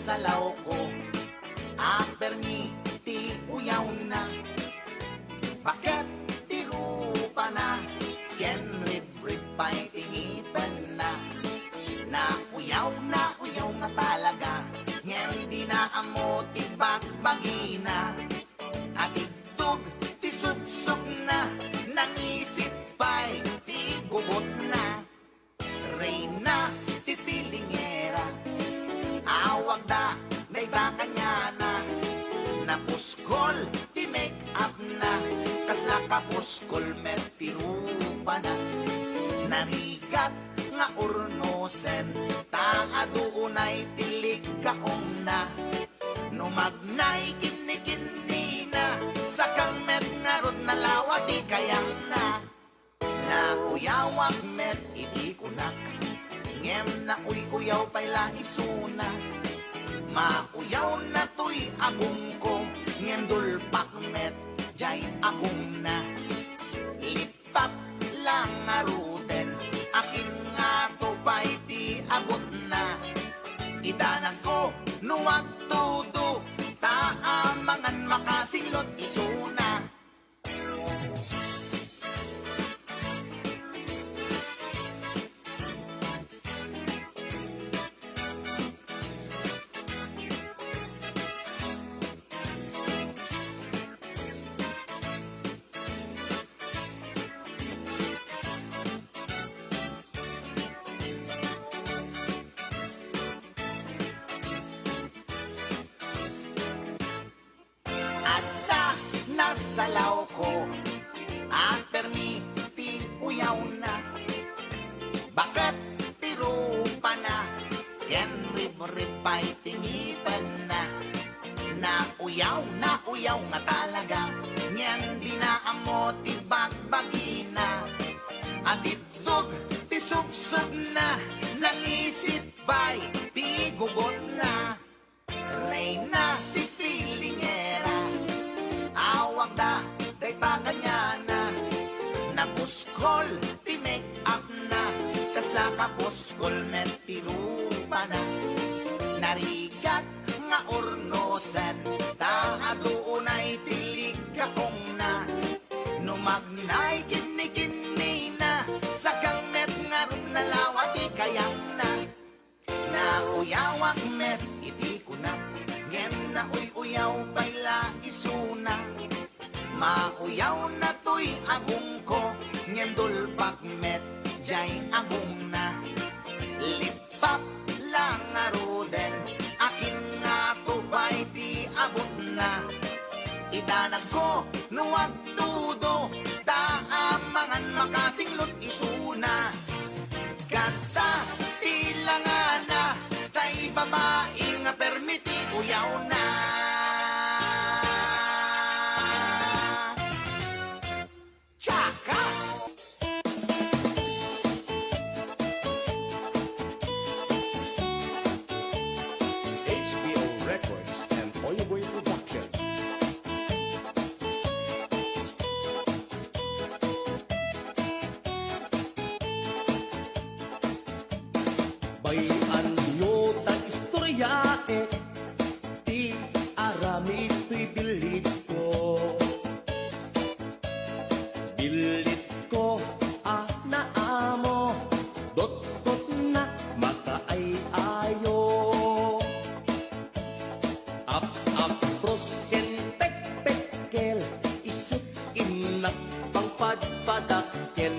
nasalaw ko, permi ti uyaw na. Bakit ti rupa na, ken rib-rib pa'y tingipen na. Uyaw nga talaga, ngem di na amo ti bagbagina. At itug ti sutsuk na, nangisip pa'y ti gugot na. Reyna ti pilingera, awag da, dayta kanya na. Napuskol ti make up na, kasla kapuskol met ti rupa na. Narigat nga urnosen, taaduunay tilig kaong na. Numagnay kini na, sakang met nga rod na lawa di kayang na. Uyawag met iti kunak, ngem na uyaw pa'y laisuna. Mauyaw na to'y agong ko, ngem dulpak met jay agong na. Lipat lang nga ruten, akin nga to pa'y di abot na. Idanag ko, nuwag tudo, taamangan makasinglot isuna. Nasalaw ko, permi ti uyaw na. Bakit ti rupa na, ken rib-rib pa'y tingipen na. Uyaw nga talaga, ngem di na amo ti bagbagina. At itug ti subsub na, nangisit pa'y ti gugot na. Reyna ti pilingera, awag da, dayta kanya na. Napuskol, ti make up na, kasla kapuskol met ti rupa na. Narigat nga urnosen, taaduunay tilig kaong na. Numagnay kini na, sakang met nga rod na lawa di kayang na. Uyawag met iti kunak, ngem na uyaw pa'y laisuna. Mauyaw na to'y agong ko, ngem dulpak met jay agong na. Lipap lang nga ruden, akin nga to pa'y di abot na. Idanag ko, nuwag tudo, taamangan makasinglot isuna. Kasta tila nga na, tay babae nga permiti uyaw na. Tsaka! HBO Records and Oyoboy Production. Bayan nyo tang istorya ti arami to'y bilit ko. Bilit ko, na amo, dot-dot na makaay-ayo. Pros ken pek-pekkel, isip inak pang padpadaken.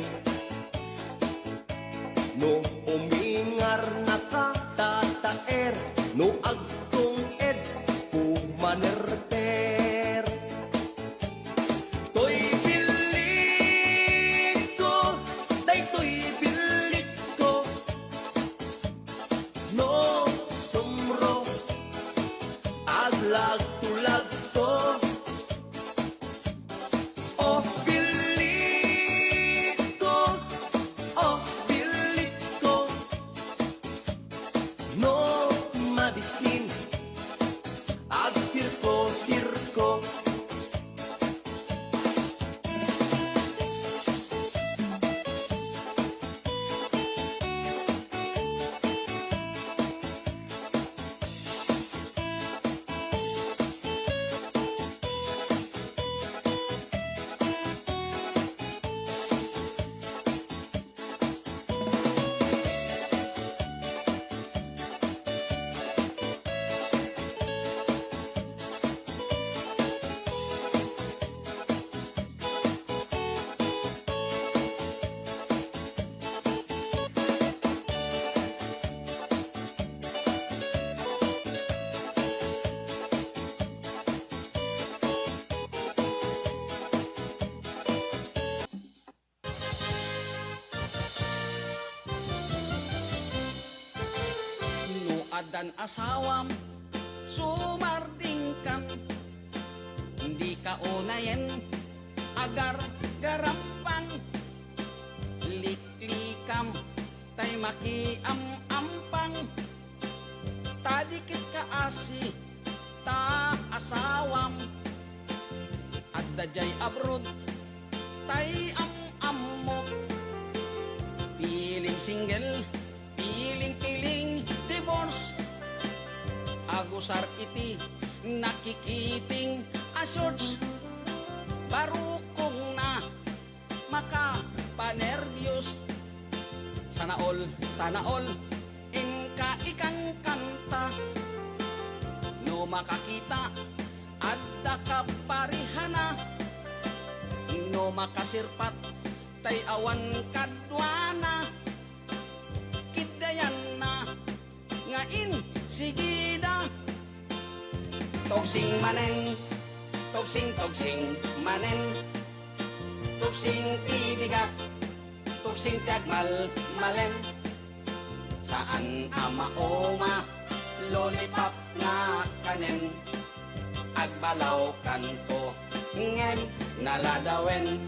No umingar nakatataer, no agtong ed pumanerter. To'y bilit adan asawam sumardingkan, hindi ka unayen agar garampang, liklikam tay makiam-ampang, tadikit ka asi ta asawam, at dajay abroad tay am-ammo, piling single piling divorce, agusar iti nakikiting asorts, barukong na makapanervyos, sana all inka ikang kanta, no makakita at kaparihana, no makasirpat tay awan kadwana, kidayan na ngain sigida, togsing manen, togsing manen, togsing tibigat, togsing tiagmal malen, saan amaoma lollipop nga kanen, agbalaw kanto ngem naladawen,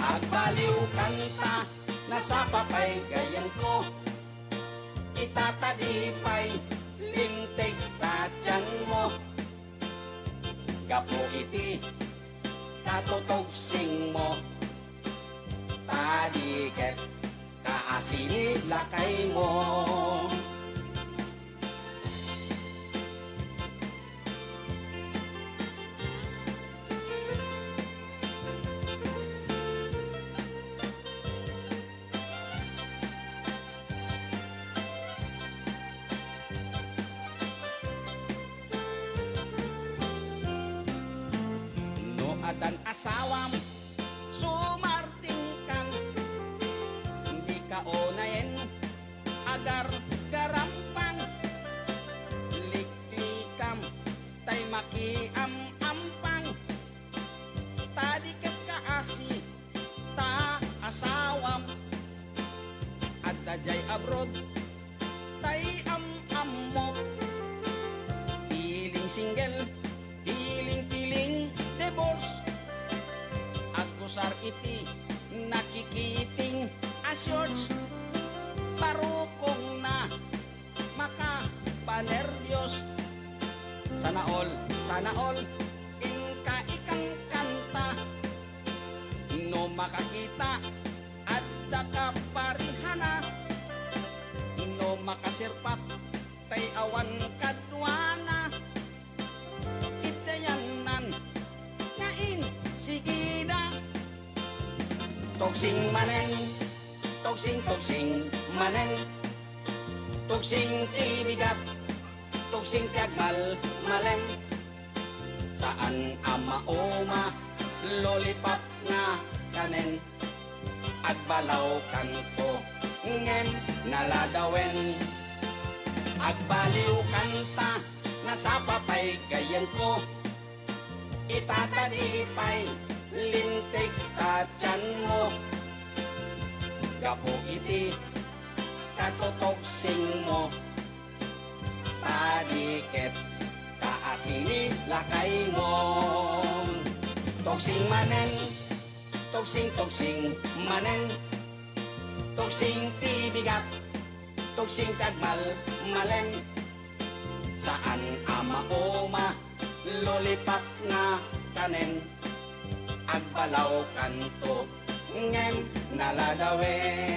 agbaliw kanta nasa papay gayan ko, itatadipay lintik tatyan mo, gapo iti katutogsing mo, tadiket kaasini lakay mo. Adan asawam sumartingkan, hindi ka unayen agar garampang, liklikam tay makiam-ampang, tadiket ka asi ta asawam, at dajay abroad tay am-ammo, piling single piling divorce, at kusar iti nakikiting asyorts, parukong na makapanervyos, sana all inka ikang kanta, no makakita at kaparihana, no makasirpat tay awan kadwana, kidayanan ngain sigida, togsing manen, togsing manen, togsing tibigat, togsing tiagmal malen, saan amaoma lollipop nga kanen, agbalaw kanto ngem naladawen, agbaliw kanta nasa papay gayan ko, itatadipay lintik tatyan mo, gapo iti katutogsing mo, tadiket kaasini lakay mo, togsing manen, togsing manen, togsing tibigat, togsing tagmal malen, saan amaoma lollipop nga kanen, agbalaw kanto ngem naladawen.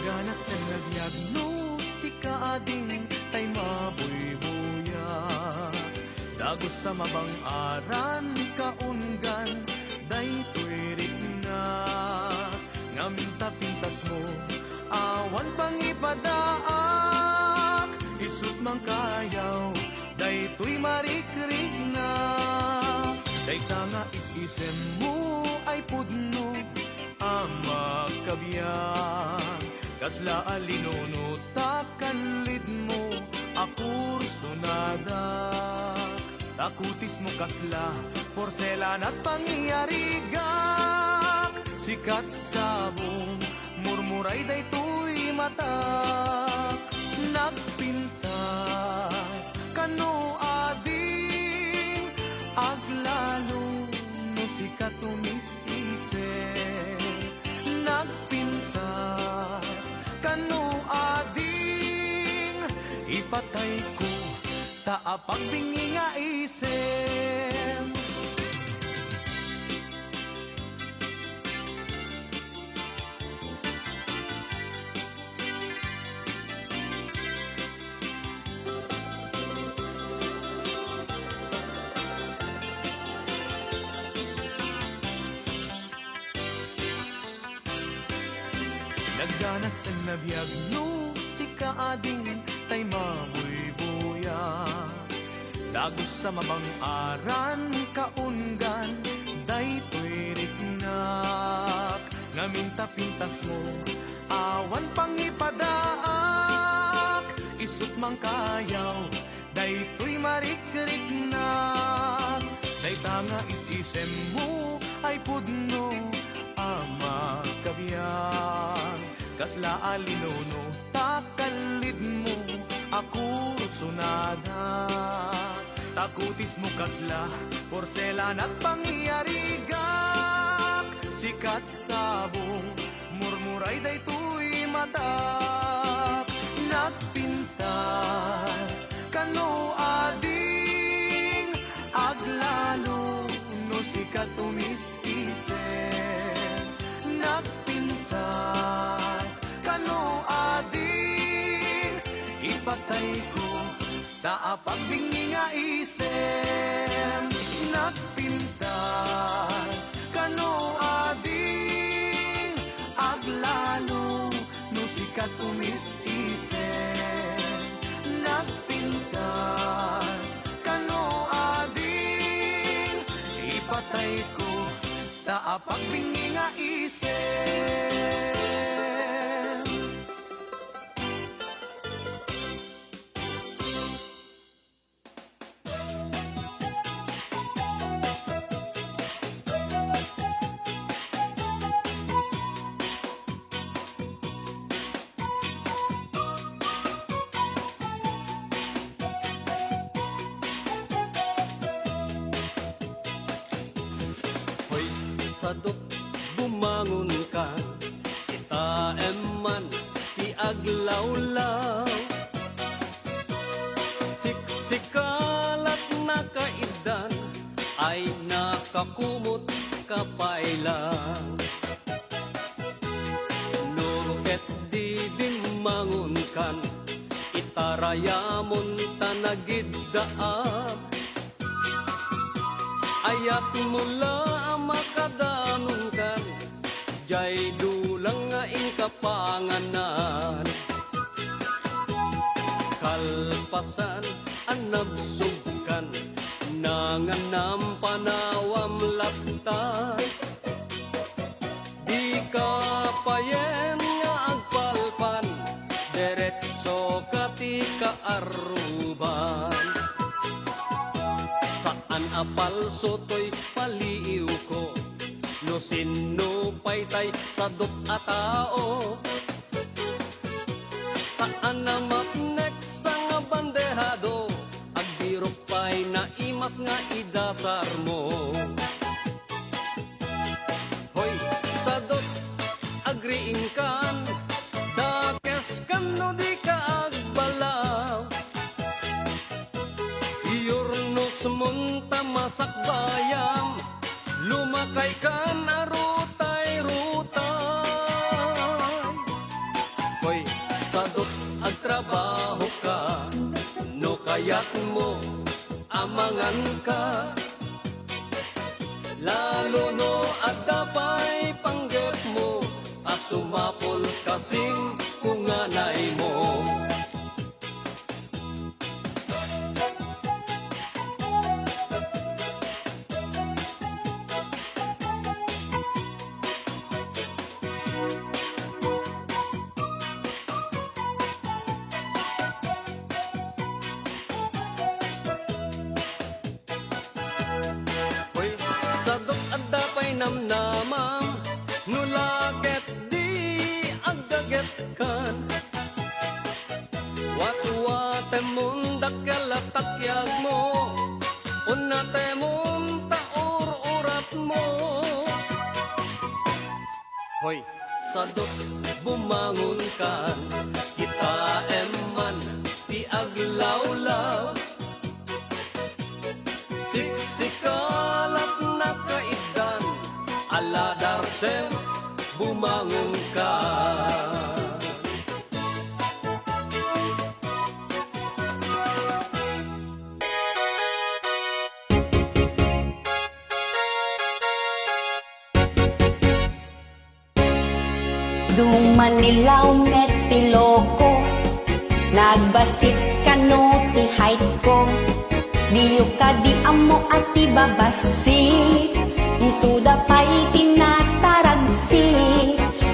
Naganas na nagdiagnosika ading tay mabuybuya, dagos sa mabang aran kaunggan daytoy na, ngaminta pintas mo awan pang ipadaak, isut mang kayaw daytoy marikrig na, day tanga isisem mo kasla alinunuta kanlid mo akur sunada takutis mo kasla porselan at pangyarigak sikat sabong murmuray daytoy matak nagpintas kano ading aglalo no sikat tumis-ise nagpintas kano ading ipatay ko taapag bingi nga isem nagganas ang nabiyag no si kaading tay mabuy-buya dagos sa mabang aran kaungan daytoy riknak ngamin tapintas mo awan pangipadaak isut mang kayaw daytoy marikriknak daytanga isisem mo ay pudno ama kabiyan kasla alinuno takalid mo ako sunada takutis mo kasla porselan at pangyarigak sikat sabong murmuray daytoy matak nagpintas kano ading aglalo no sikat tumis-ise nagpintas kano ading ipatay ko taapag bingi nga isem nagpintas kano ading aglalo no sikat tumis-ise nagpintas kano ading ipatay ko taapag bingi nga isem Hoy, sadok bumangon ka, kita eman tiaglawlaw. Siksikalat na kaidan ay nakakumot kapailan. Nuket di bimangon kan, itarayamon tanagiddaam. Ayat mula makadanungkan jay dulang nga kapanganan kalpasan anabsugkan nanganam panawam laptan di kapayen nga agpalpan deretso kati kaaruban saan apal sotoy paliiw ko no sino paytay sadok a tao saan na matnek sa nga bandehado agdirok pay na imas nga idasar mo hoy sadok agriin kan dakes kan no di ka agbalaw iyornos munta masak bayam lumakay kan arutay-rutay hoy sadot agtrabaho ka no kayat mo amangan ka lalo no adapay panggep mo asumapol kasing kunganay mo temon dakalatakyak mo, una temon taur-urat mo. Hoy, sadot bumangon ka, kita eman ti aglawlaw. Siksikalat na kaidan, aladarsem bumangon ka. Dumanilaw metiloko, nagbasit kano ti height ko. Diyo ka di amo at ibabasi, isuda pa'y tinataragsi.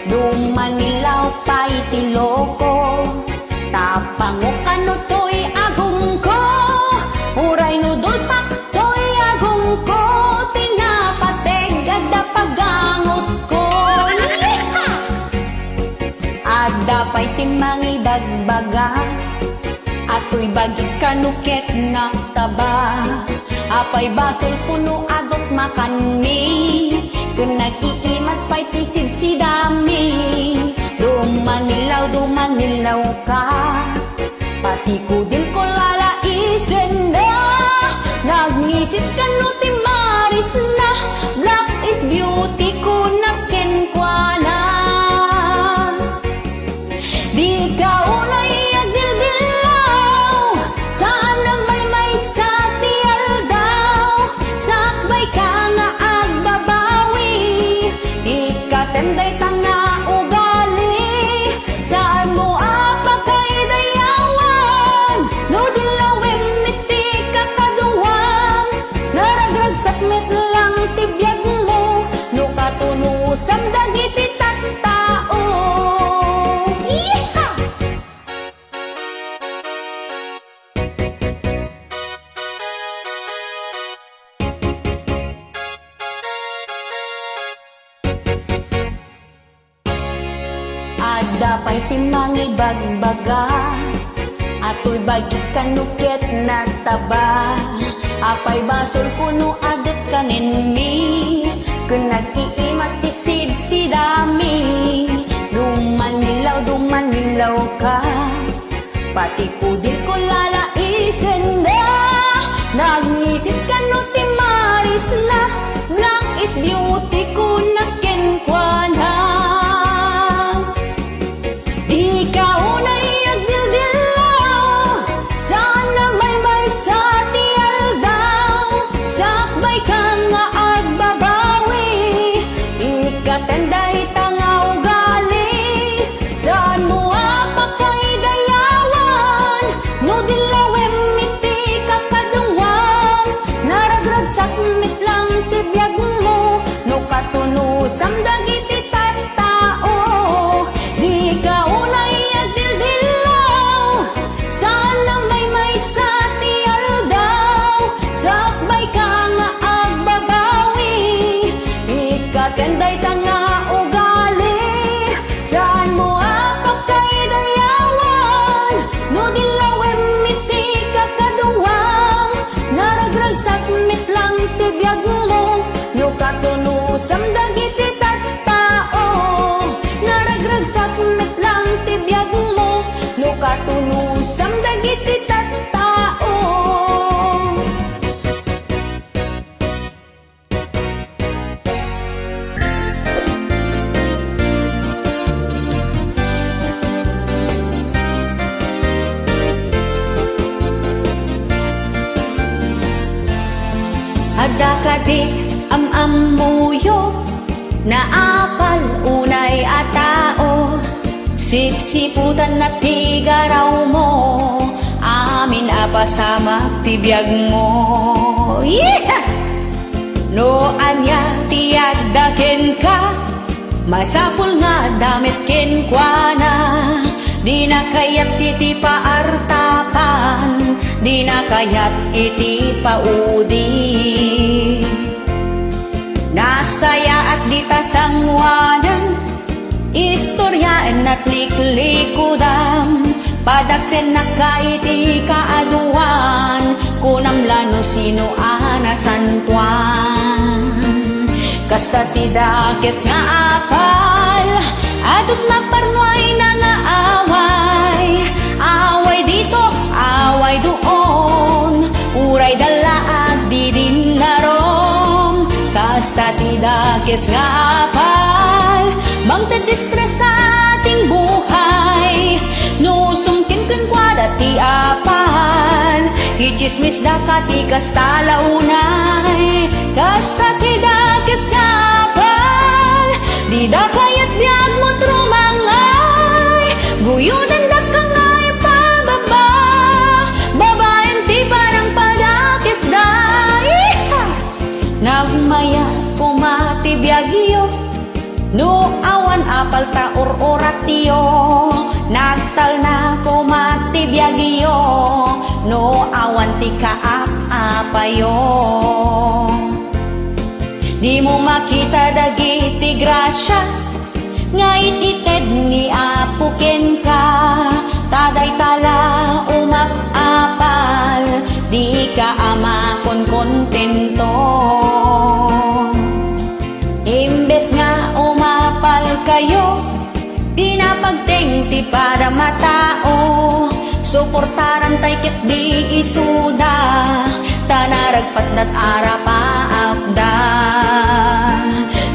Dumanilaw pa'y tiloko, tapango kano to'y agong ko. Uray nudol pak to'y agong ko, tinapateg ada pagangot ko. Adapay timangi bagbaga, ato'y bagi kanuket na taba. Apay basol puno adot makanmi, kung nag-iimas pa'y pisid si dami. Dumanilaw ka, pati ko din ko lalaisen na. Nagnisip ka no ti Maris na, black is beauty ko na kenkwana. Di ka unay agdildilaw, saan na may sa tialdaw. Sakbay ka nga agbabawi, ikatenday tanga ugali. Saan mo apakay dayawan, no dilawin miti kakaduwang. Naragrag sakmet lang tibiyag mo, no katunusam dagiti tattao. Adapay timangi bagbaga, ato'y bagi kanuket na taba. Apay basol puno adet kaninmi, kung nag-iimas tisid si dami. Dumanilaw ka, pati ko din ko lalaisen na. Nagnisip ka no ti Maris na, black is beauty ko na kenkwana. Di ka unay agdildilaw, sana may sa tialdaw. Sakbay ka nga agbabawi, ikatenday tanga ugali. Saan mo apakay dayawan, no dilawem miti kakaduwang. Naragrag sakmit lang tibiyag mo, no katunusam dagiti tattao. Di ka unay agdildilaw, sana may sa tialdaw. Sakbay ka nga agbabawi, ikatenday tanga ugali. Saan mo apakay dayawan, no dilawem miti kakaduwang. Naragrag sakmit lang tibiyag mo, no katunusam dagiti tattao. Naragrag sakmit lang tibiyag mo, no katunusam dagiti tattao. Ada kadik am-amuyo, na apal unay atao. Siksiputan na tigaraw mo, amin apasama tibiyag mo. Yeah! No anya tiyagdaken ka, masapul nga damit kenkwana. Di na kayat iti paartapan, di na kayat iti paudi. Nasaya at di tasangwanan, istoryaan at liklikudan. Padaksen na kaiti kaaduan, kunam lano sino anasantuan. Kasta tidakes nga apal, adut maparnoy na nga away. Away dito, away doon, uray dalaag di din narom. Kasta tidakes nga apal, magdadistres sa ating buhay. No sumkin kun kwada ti apal, ichismis da kati kasta launay. Kasta tidakes nga apal, di da kayat biag mo trumangay. Guyudan da kangay pababa, babaeng ti parang padakes da. Nagmaya kumati biagyo, no awan apal ta or-oratiyo. Nagtal na kumati biagyo, no awan ti kaap-apayo. Di mo makita dagiti grasya, nga itited ni apuken ka. Taday tala umap-apal, di ka ama kon kontento. Imbes nga umapal kayo, di napagtengti para matao. Suportaran tay ket di isuda, tanaragpat dat arapaapda.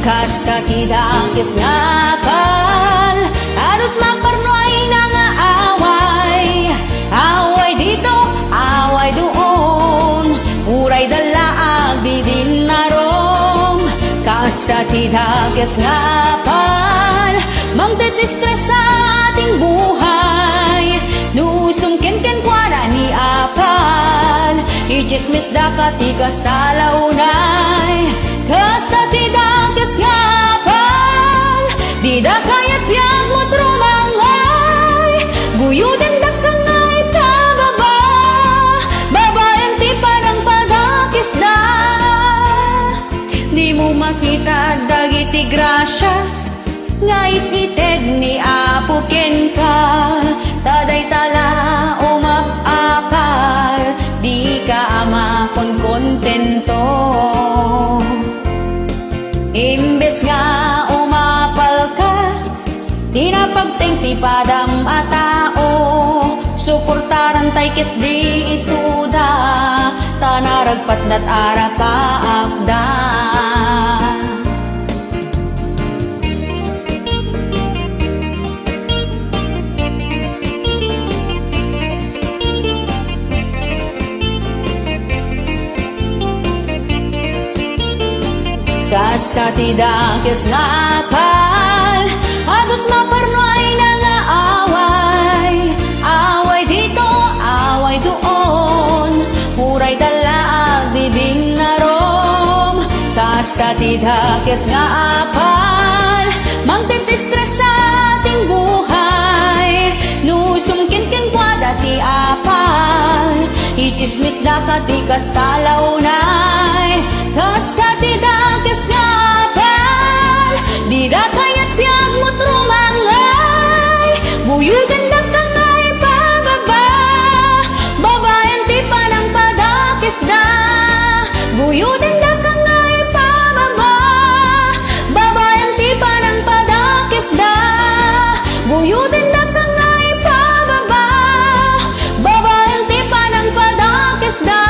Kasta tidakes nga apal, adut maparnoy na nga away. Away dito, away doon, uray dalaag di din narom. Kasta tidakes nga apal, magdadistres sa ating buhay. Nusumken kwara ni apal, ichismis da kati kasta launay. Kasta tidakes nga apal, di da kayat biag mo trumangay. Guyudan da kangay pababa, babaeng ti parang padakes da. Di mo makita dagiti grasya, nga ipited ni apuken ka. Taday tala umap-apal, di ka ama kon kontento. Imbes nga umapal ka, di napagtengti padam atao. Suportaran tay ket di isuda, tanaragpat dat arapaapda. Kasta tidakes nga apal, adut maparnoy na nga away. Away dito, away doon, uray dalaag di din narom. Kasta tidakes nga apal, magdadistres sa ating buhay. Nusumkin kwada ti apal, ichismis da kati kasta launay. Kasta tidakes nga apal, di da kayat biag mo trumangay. Buyugan da kangay pababa, babaeng ti panang padakes da. Buyugan da kangay pababa, babaeng ti panang padakes da. Buyugan da kangay pababa, babaeng ti panang padakes da.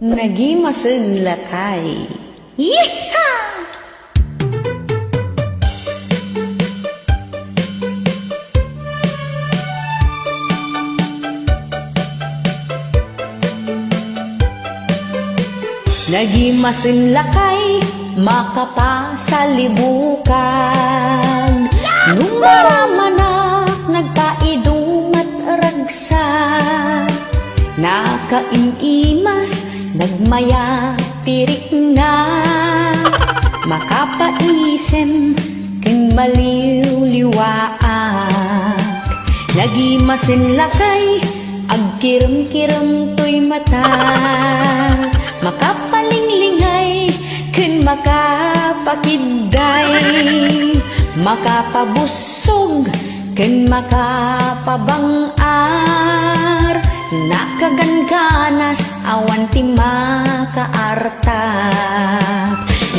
Nagimasag lakay. Yeehaw! Nagimasag lakay, makapasalibukan. Numaramanak, nagpaidumat ragsak. Nakainimas, nagmaya tirik na. Makapaisen, kin maliw-liwaan. Nagimasin lakay, agkiram-kiram to'y mata. Makapalinglingay, ken makapakiday. Makapabusog, ken makapabangar. Nakaganganas, awan ti makaartak.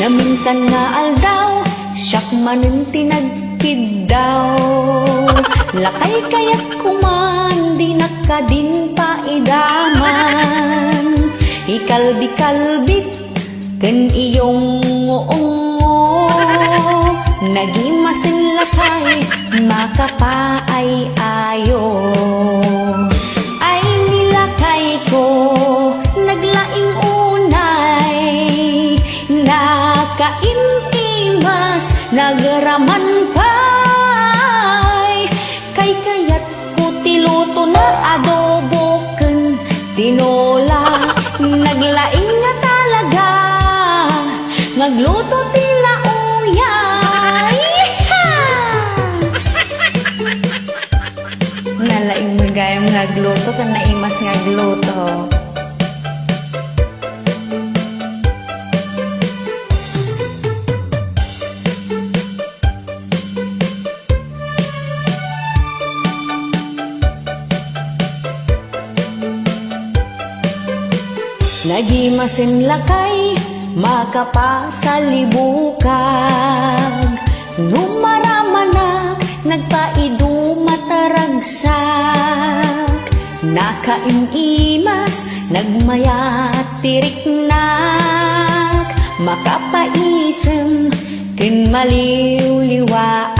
Na minsan nga aldaw, siyak manen tinagkidaw. Lakay kaya't kuman, di nakadin pa idaman. Ikalbi-kalbit, ken iyong ngoongo. Nagimasin lakay, makapaay-ayo. Ay nilakay ko, naglaing unay. Nakaimtimas, nagraman pa'y. Kay kaya't ko tiluto na adobo ken tinola. Naglaing na talaga, ngagluto tila uyay. Nalaing magayam ngagluto kan naimas ngagluto. Nagimasin lakay, makapasalibukag. Numaramanak, nagpaidu mataragsak. Nakaimimas, nagmayatiriknak. Makapaisem, ken maliwliwaak.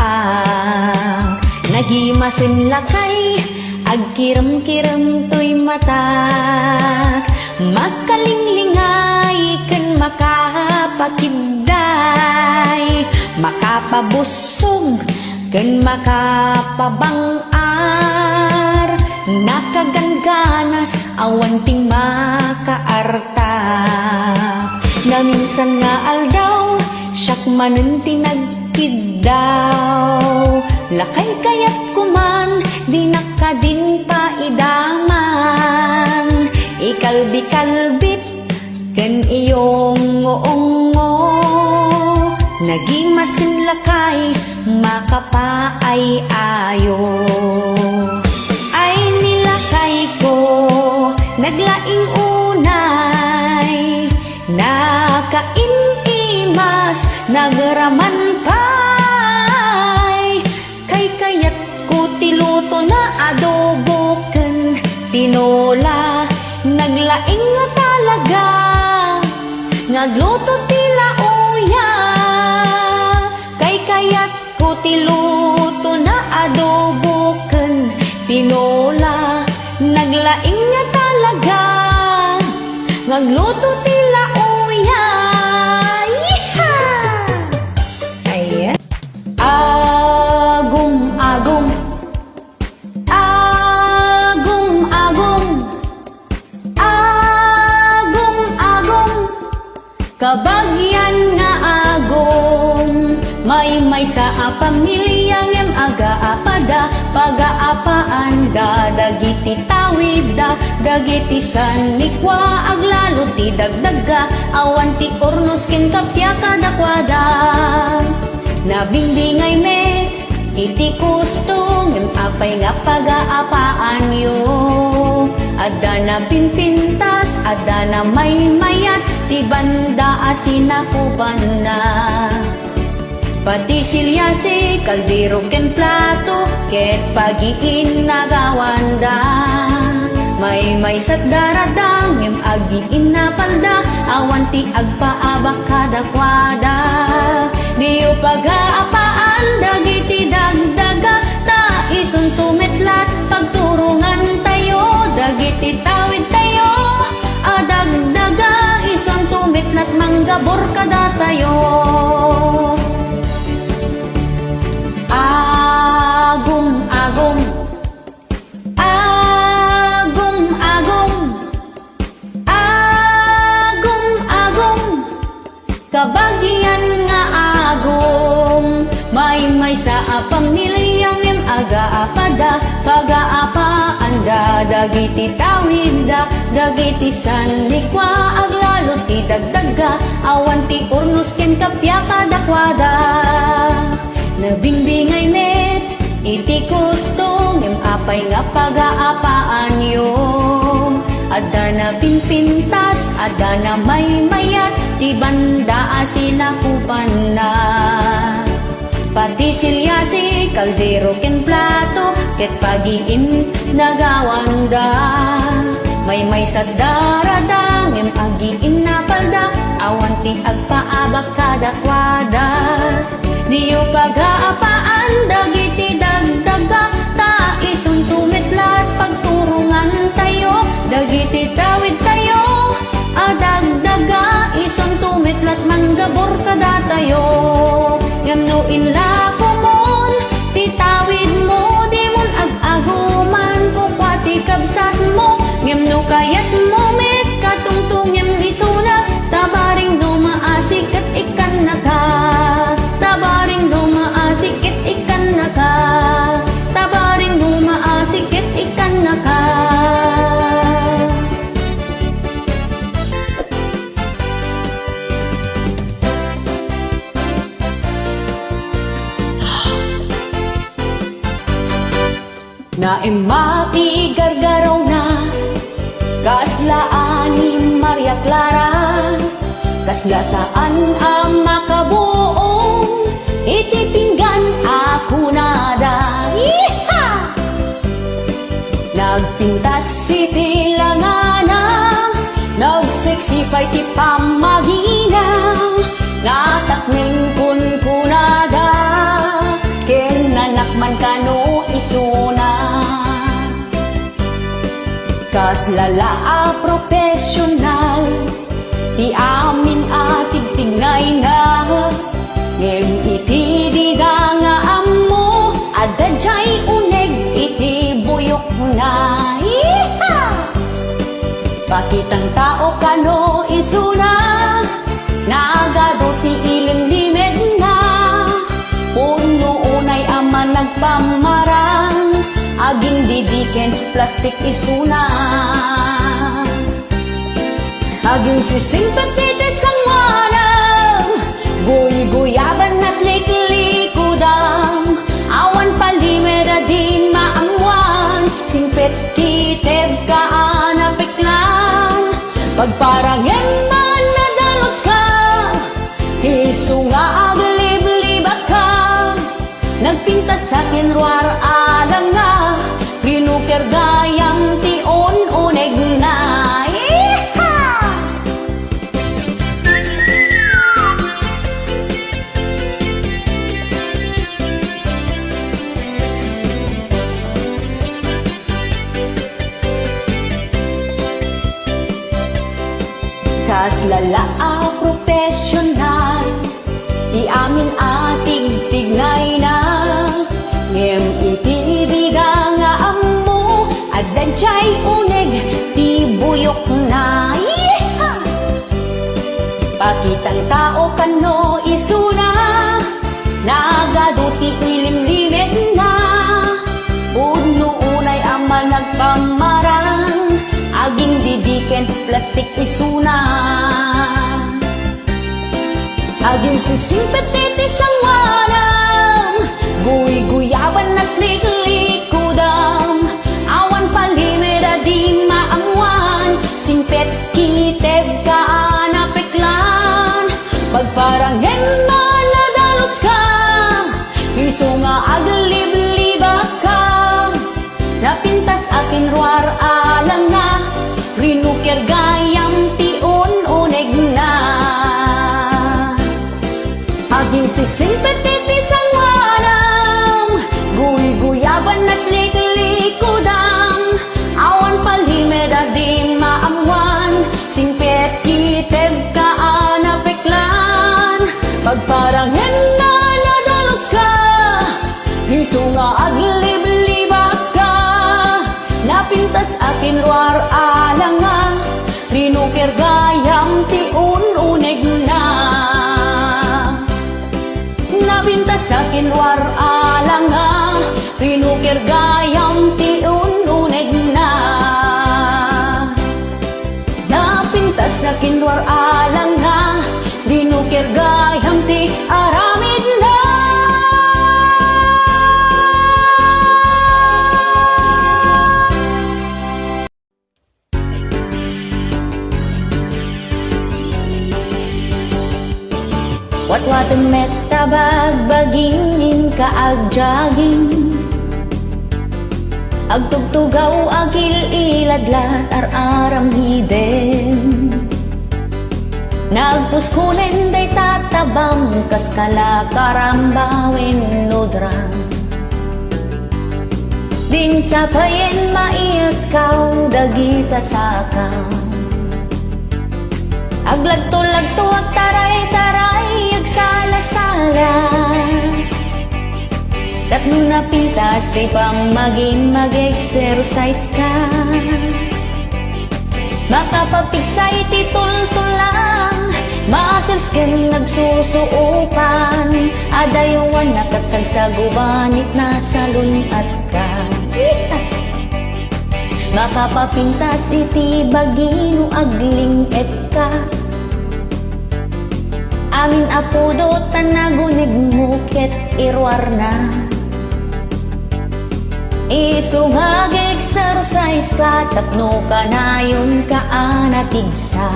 Nagimasin lakay, agkiram-kiram to'y matak. Makalinglingay, ken makapakiday. Makapabusog, ken makapabangar. Nakaganganas, awan ting makaarta. Na minsan nga aldaw, siyak manen tinagkidaw. Lakay kaya't kuman, di nakadin pa idaman. Ikalbi-kalbit, ken iyong ngoongo. Nagimasin lakay, makapaay-ayo. Ay nilakay ko, naglaing unay. Nakaimimas, nagraman pa'y. Kay kaya't ko tiluto na adobo ken tinola. Naglaing nga talaga, ngagluto tila uya. Kay kaya't ko tiluto na adobo ken tinola. Naglaing nga talaga, ngagluto tila uya. Ayan. Agum-agum, kabagyan nga agong, may sa pamilyang em aga-apada. Pagaapaan da, dagiti tawida, dagiti sanikwa, aglalo ti dagdaga. Awan ti ornos ken kapya kadakwada. Nabingbingay met, iti kusto, ngem apay nga pagaapaan yo. Ada na pinpintas, ada na may mayat, ti banda asinakupan na. Pati silyase, kaldero ken plato, ket pagiin nagawanda. May sat daradang, ngem agiin na palda, awan ti agpaabak kadakwada. Diyo pagaapaan, dagiti dagdaga, ta ison tumetlat, pagturungan tayo, dagiti tawid tayo, adagdaga, ison tumetlat, manggabor kada tayo. Agum-agum, agum-agum, agum-agum, kabagyan nga agum, may sa pamilyang em aga-apada. pagaapaan da, dagiti tawid da, dagiti sanikwa, aglalot ti dagdaga, awan ti urnos ken kapya kadakwada. Nabingbingay met, iti gusto, ngem apay nga pagaapaan yung ada na pinpintas, ada na may mayat, ti banda asinakupan na. Pati silyasi, kaldero ken plato, ket pagiin nagawanda. May sa darada, ngem agiin na palda, awan ti agpaabak kadakwada. Diyo pagaapaan, dagiti dagdaga, ta isun tumitlat, pagturungan tayo, dagiti tawid tayo, adagdaga, isun tumitlat, manggabor kada tayo. Yamno inla kumon, titawid mo, di mon ag-aguman, kukwati kabsat mo, yamno kayat mo, met katungtung yam isuna, tabaring dumaasik at ikan naka, tabaring dumaasik at ikan naka, tabaring dumaasik at ikan naka. Naimati gargaraw na, kaslaan ni Maria Clara, kasla saan ang makabuong, itipinggan ako nada. Iha! Nagpintas si tilangana, nagseksipay ti pamagina, ngatakning kun kunada, ken nanakman kano isuna. Kaslala a profesional, ti amin atig tingay na, ngem iti dida nga ammo, adadjay uneg iti buyok na. Iha! Pakitang tao kano isuna, nagado ti ilim-limed na, puno unay ama nagpamarang, aging didiken plastik isuna. Aging sisimpatite sang wanang, guy-guyaban at liklikudang, awan palimera di maamwan, simpet kiteb kaan apiklan, pagparangem man nadalos ka, isu nga aglib-libak ka, nagpintas sa kinruar alang nga, rinuker gayang ti on-uneg na. Iha! Kaslala a profesional, ti amin atig tignay na, ngem iti bida nga ammo, adadjay uneg ti buyok na. Iha! Pakitang tao kano isuna, nagado ti ilim-limed na, puno unay ama nagpamarang, aging didiken plastik isuna. Aging sisimpatite sang wanang, guy-guyaban at liklikudang, awan palimera di maamwan, simpet kiteb kaan apiklan, pagparanghen man nadalos ka, isu nga aglib-libak ka, napintas akin ruar alang na, rinuker gayam ti un-uneg na. Aging sisimpatite sang wanang, guy-guyaban at liklikudang, awan palimera di maamwan, simpet kiteb kaan apiklan, pagparanghen na nadalos ka, isu nga aglib-libak ka, napintas akin ruar alang nga, rinuker gayam ti un-uneg na. Napintas akin ruar alang nga, rinuker gayam ti Watwatan met tabag bagingin ka ag jogging Agtugtugaw agil iladlat ar-aram hiden Nagpuskulen day tatabam kaskala karambawin nudram Din sa payen maiyas kaw dagita sakaw Aglagto-lagto ag taray-taray ag sala-sala Tatno na pintas di pa maging mag-exercise ka Makapapigsay ti tul-tulang Muscles ken nagsusuupan Adayuan na katsagsagubanit na salunat ka Makapapintas iti bagino agling et ka Amin apudo tanagunig mo ket irwar na Isungag exercise ka Tapno ka na yun ka anapigsa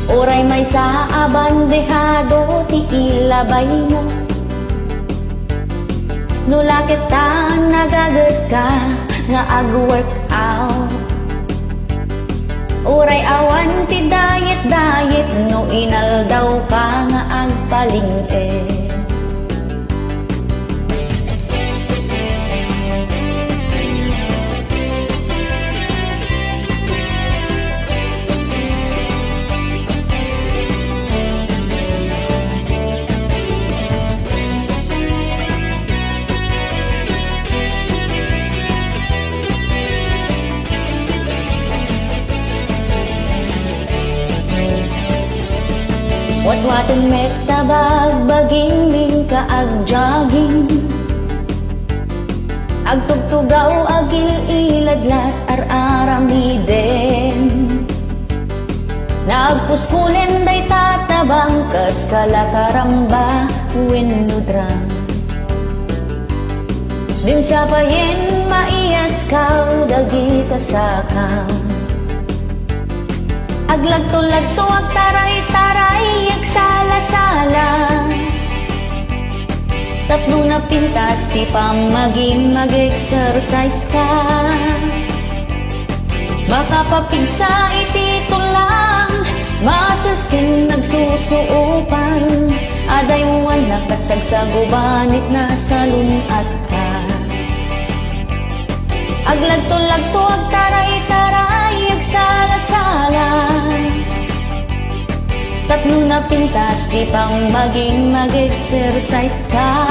Oray may sa abandehado ti ilabay mo Nulakit ta nagagat ka nga ag-workout Oray awan ti diet no inaldaw ka nga agpalingke Watwatong met tabag baging ka ag jogging Agtugtugaw agil iladlat ar-aramiden Nagpuskulen day tatabang kaskala karamba winudram Din sa payen maiyas kaw dagita sakaw Aglagto-lagto ag taray-taray ag sala-sala Tapno na pintas ti pa maging mag-exercise ka Makapapigsa iti tulang Muscles ken nagsusuupan Adayuan na katsagsagubanit na salunat ka Aglagto-lagto ag taray-taray ag sala-sala Tapno na pintas di pang maging mag-exercise ka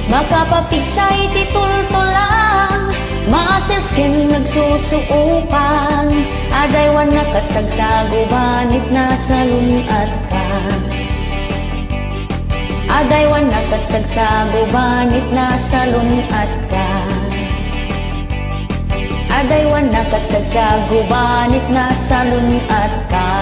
Makapapigsay ti tul-tulang Muscles ken nagsusuupan Adaywan na katsagsagubanit na salunat ka Adaywan na katsagsagubanit na salunat ka Adaywan na katsagsagubanit na salunat ka